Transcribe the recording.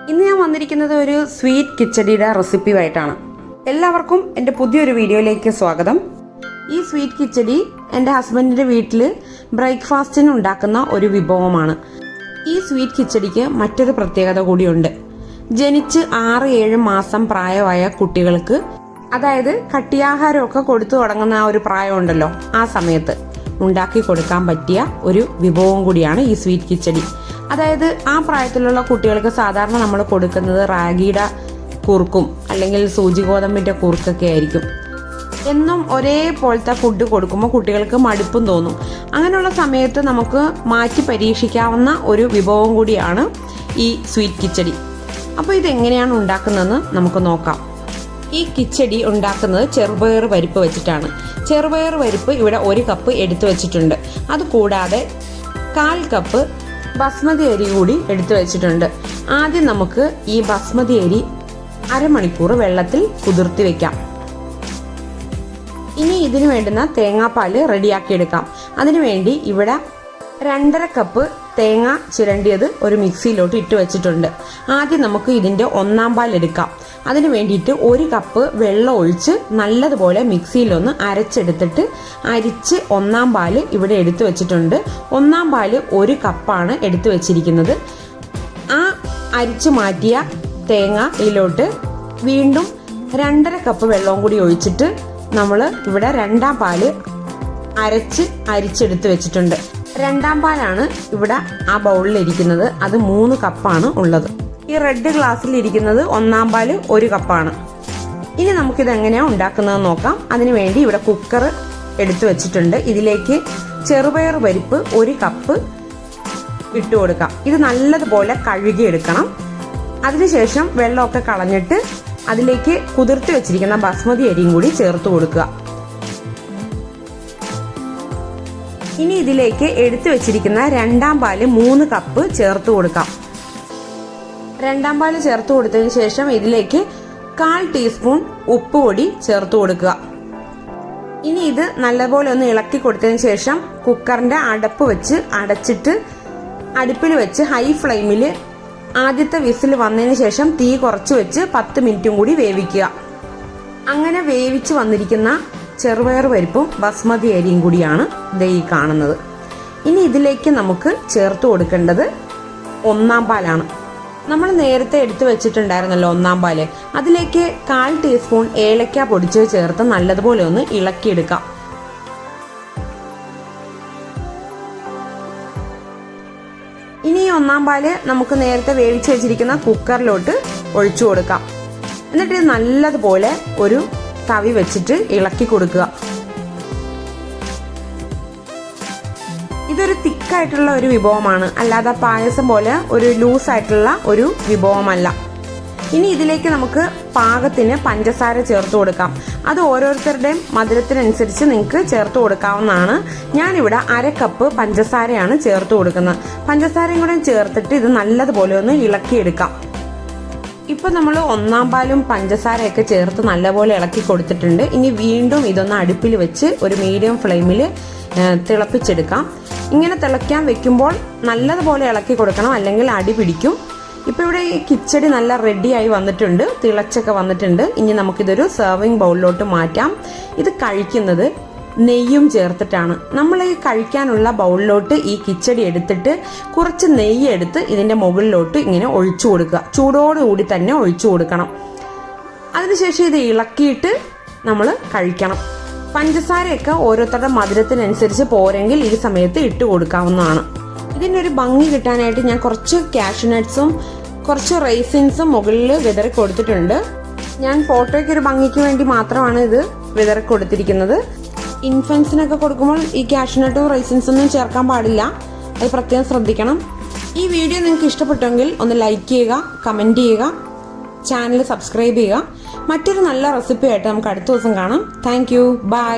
ഇന്ന് ഞാൻ വന്നിരിക്കുന്നത് ഒരു സ്വീറ്റ് കിച്ചടിയുടെ റെസിപ്പിയുമായിട്ടാണ്. എല്ലാവർക്കും എൻ്റെ പുതിയൊരു വീഡിയോയിലേക്ക് സ്വാഗതം. ഈ സ്വീറ്റ് കിച്ചടി എൻ്റെ ഹസ്ബൻഡിൻ്റെ വീട്ടിൽ ബ്രേക്ക്ഫാസ്റ്റിന് ഉണ്ടാക്കുന്ന ഒരു വിഭവമാണ്. ഈ സ്വീറ്റ് കിച്ചടിക്ക് മറ്റൊരു പ്രത്യേകത കൂടിയുണ്ട്. ജനിച്ച് 6-7 മാസം പ്രായമായ കുട്ടികൾക്ക്, അതായത് കട്ടിയാഹാരമൊക്കെ കൊടുത്തു തുടങ്ങുന്ന ആ ഒരു പ്രായമുണ്ടല്ലോ, ആ സമയത്ത് ഉണ്ടാക്കി കൊടുക്കാൻ പറ്റിയ ഒരു വിഭവം കൂടിയാണ് ഈ സ്വീറ്റ് കിച്ചടി. അതായത് ആ പ്രായത്തിലുള്ള കുട്ടികൾക്ക് സാധാരണ നമ്മൾ കൊടുക്കുന്നത് റാഗിയുടെ കുറുക്കും അല്ലെങ്കിൽ സൂചി ഗോതമ്പിന്റെ കുറുക്കൊക്കെ ആയിരിക്കും. എന്നും ഒരേപോലത്തെ ഫുഡ് കൊടുക്കുമ്പോൾ കുട്ടികൾക്ക് മടുപ്പും തോന്നും. അങ്ങനെയുള്ള സമയത്ത് നമുക്ക് മാറ്റി പരീക്ഷിക്കാവുന്ന ഒരു വിഭവം കൂടിയാണ് ഈ സ്വീറ്റ് കിച്ചടി. അപ്പോൾ ഇതെങ്ങനെയാണ് ഉണ്ടാക്കുന്നതെന്ന് നമുക്ക് നോക്കാം. ഈ കിച്ചടി ഉണ്ടാക്കുന്നത് ചെറുപയർ പരിപ്പ് വെച്ചിട്ടാണ്. ചെറുപയർ പരിപ്പ് ഇവിടെ 1 കപ്പ് എടുത്തു വെച്ചിട്ടുണ്ട്. അതുകൂടാതെ 1/4 കപ്പ് ബസ്മതി അരി കൂടി എടുത്തു വെച്ചിട്ടുണ്ട്. ആദ്യം നമുക്ക് ഈ ബസ്മതി അരി അരമണിക്കൂർ വെള്ളത്തിൽ കുതിർത്തി വെക്കാം. ഇനി ഇതിന് വേണ്ടുന്ന തേങ്ങാപ്പാൽ റെഡിയാക്കിയെടുക്കാം. അതിനുവേണ്ടി ഇവിടെ 2.5 കപ്പ് തേങ്ങ ചിരണ്ടിയത് ഒരു മിക്സിയിലോട്ട് ഇട്ട് വെച്ചിട്ടുണ്ട്. ആദ്യം നമുക്ക് ഇതിൻ്റെ 1/4 പാൽ എടുക്കാം. അതിന് വേണ്ടിയിട്ട് 1 കപ്പ് വെള്ളം ഒഴിച്ച് നല്ലതുപോലെ മിക്സിയിലൊന്ന് അരച്ചെടുത്തിട്ട് അരിച്ച് 1/4 പാൽ ഇവിടെ എടുത്തു വെച്ചിട്ടുണ്ട്. 1/4 പാൽ 1 കപ്പാണ് എടുത്തു വെച്ചിരിക്കുന്നത്. ആ അരിച്ചു മാറ്റിയ തേങ്ങയിലോട്ട് വീണ്ടും 2.5 കപ്പ് വെള്ളവും കൂടി ഒഴിച്ചിട്ട് നമ്മൾ ഇവിടെ 2/4 പാൽ അരിച്ചെടുത്ത് വെച്ചിട്ടുണ്ട്. 2/4 പാലാണ് ഇവിടെ ആ ബൗളിലിരിക്കുന്നത്. അത് 3 കപ്പാണ് ഉള്ളത്. ഈ റെഡ് ഗ്ലാസ്സിൽ ഇരിക്കുന്നത് 1/4 പാൽ 1 കപ്പാണ്. ഇനി നമുക്കിത് എങ്ങനെയാണ് ഉണ്ടാക്കുന്നത് നോക്കാം. അതിനുവേണ്ടി ഇവിടെ കുക്കർ എടുത്തു വെച്ചിട്ടുണ്ട്. ഇതിലേക്ക് ചെറുപയർ പരിപ്പ് 1 കപ്പ് ഇട്ട് കൊടുക്കാം. ഇത് നല്ലതുപോലെ കഴുകിയെടുക്കണം. അതിനുശേഷം വെള്ളമൊക്കെ കളഞ്ഞിട്ട് അതിലേക്ക് കുതിർത്തി വെച്ചിരിക്കുന്ന ബസ്മതി അരിയും കൂടി ചേർത്ത് കൊടുക്കുക. ഇനി ഇതിലേക്ക് എടുത്തു വെച്ചിരിക്കുന്ന 2/4 പാൽ 3 കപ്പ് ചേർത്ത് കൊടുക്കാം. 2/4 പാൽ ചേർത്ത് കൊടുത്തതിന് ശേഷം ഇതിലേക്ക് 1/4 ടീസ്പൂൺ ഉപ്പ് പൊടി ചേർത്ത് കൊടുക്കുക. ഇനി ഇത് നല്ലപോലെ ഒന്ന് ഇളക്കി കൊടുത്തതിന് ശേഷം കുക്കറിന്റെ അടപ്പ് വെച്ച് അടച്ചിട്ട് അടുപ്പിൽ വെച്ച് ഹൈ ഫ്ലെയിമിൽ ആദ്യത്തെ വിസിൽ വന്നതിന് ശേഷം തീ കുറച്ച് വെച്ച് 10 മിനിറ്റും കൂടി വേവിക്കുക. അങ്ങനെ വേവിച്ച് വന്നിരിക്കുന്ന ചെറുപയർ പരിപ്പും ബസ്മതി അരിയും കൂടിയാണ് ദേ ഈ കാണുന്നത്. ഇനി ഇതിലേക്ക് നമുക്ക് ചേർത്ത് കൊടുക്കേണ്ടത് 1/4 പാലാണ്. നമ്മൾ നേരത്തെ എടുത്തു വെച്ചിട്ടുണ്ടായിരുന്നല്ലോ 1/4 പാല്. അതിലേക്ക് 1/4 ടീസ്പൂൺ ഏലക്ക പൊടിച്ച് ചേർത്ത് നല്ലതുപോലെ ഒന്ന് ഇളക്കിയെടുക്കാം. ഇനി ഈ 1/4 പാല് നമുക്ക് നേരത്തെ വേവിച്ച് വെച്ചിരിക്കുന്ന കുക്കറിലോട്ട് ഒഴിച്ചു കൊടുക്കാം. എന്നിട്ട് ഇത് നല്ലതുപോലെ ഒരു തവി വെച്ചിട്ട് ഇളക്കി കൊടുക്കുക. ഇതൊരു തിക്കായിട്ടുള്ള ഒരു വിഭവമാണ്, അല്ലാതെ പായസം പോലെ ഒരു ലൂസായിട്ടുള്ള ഒരു വിഭവമല്ല. ഇനി ഇതിലേക്ക് നമുക്ക് പാകത്തിന് പഞ്ചസാര ചേർത്ത് കൊടുക്കാം. അത് ഓരോരുത്തരുടെയും മധുരത്തിനനുസരിച്ച് നിങ്ങൾക്ക് ചേർത്ത് കൊടുക്കാവുന്നതാണ്. ഞാനിവിടെ 1/2 കപ്പ് പഞ്ചസാരയാണ് ചേർത്ത് കൊടുക്കുന്നത്. പഞ്ചസാരയും കൂടെ ചേർത്തിട്ട് ഇത് നല്ലതുപോലെ ഒന്ന് ഇളക്കിയെടുക്കാം. ഇപ്പൊ നമ്മൾ 1/4 പാലും പഞ്ചസാരയൊക്കെ ചേർത്ത് നല്ലപോലെ ഇളക്കി കൊടുത്തിട്ടുണ്ട്. ഇനി വീണ്ടും ഇതൊന്ന് അടുപ്പിൽ വെച്ച് ഒരു മീഡിയം ഫ്ലെയിമിൽ തിളപ്പിച്ചെടുക്കാം. ഇങ്ങനെ തിളയ്ക്കാൻ വെക്കുമ്പോൾ നല്ലതുപോലെ ഇളക്കി കൊടുക്കണം, അല്ലെങ്കിൽ അടി പിടിക്കും. ഇപ്പൊ ഇവിടെ ഈ കിച്ചടി നല്ല റെഡിയായി വന്നിട്ടുണ്ട്, തിളച്ചൊക്കെ വന്നിട്ടുണ്ട്. ഇനി നമുക്കിതൊരു സെർവിങ് ബൗളിലോട്ട് മാറ്റാം. ഇത് കഴിക്കുന്നത് നെയ്യും ചേർത്തിട്ടാണ്. നമ്മൾ ഈ കഴിക്കാനുള്ള ബൗളിലോട്ട് ഈ കിച്ചടി എടുത്തിട്ട് കുറച്ച് നെയ്യ് എടുത്ത് ഇതിന്റെ മുകളിലോട്ട് ഇങ്ങനെ ഒഴിച്ചു കൊടുക്കുക. ചൂടോടുകൂടി തന്നെ ഒഴിച്ചു കൊടുക്കണം. അതിനുശേഷം ഇത് ഇളക്കിയിട്ട് നമ്മൾ കഴിക്കണം. പഞ്ചസാരയൊക്കെ ഓരോരുത്തരുടെ മധുരത്തിനനുസരിച്ച് പോരെങ്കിൽ ഈ സമയത്ത് ഇട്ട് കൊടുക്കാവുന്നതാണ്. ഇതിനൊരു ഭംഗി കിട്ടാനായിട്ട് ഞാൻ കുറച്ച് കാഷ്യൂ നട്ട്സും കുറച്ച് റൈസിൻസും മുകളിൽ വിതറി കൊടുത്തിട്ടുണ്ട്. ഞാൻ ഫോട്ടോയ്ക്ക് ഒരു ഭംഗിക്ക് വേണ്ടി മാത്രമാണ് ഇത് വിതറി കൊടുത്തിരിക്കുന്നത്. ഇൻഫൻസിനൊക്കെ കൊടുക്കുമ്പോൾ ഈ കാഷ്യൂ നട്ടും റൈസിൻസും ഒന്നും ചേർക്കാൻ പാടില്ല, അത് പ്രത്യേകം ശ്രദ്ധിക്കണം. ഈ വീഡിയോ നിങ്ങൾക്ക് ഇഷ്ടപ്പെട്ടെങ്കിൽ ഒന്ന് ലൈക്ക് ചെയ്യുക, കമൻറ്റ് ചെയ്യുക, ചാനൽ സബ്സ്ക്രൈബ് ചെയ്യുക. മറ്റൊരു നല്ല റെസിപ്പി ആയിട്ട് നമുക്ക് അടുത്ത ദിവസം കാണാം. Thank you, by.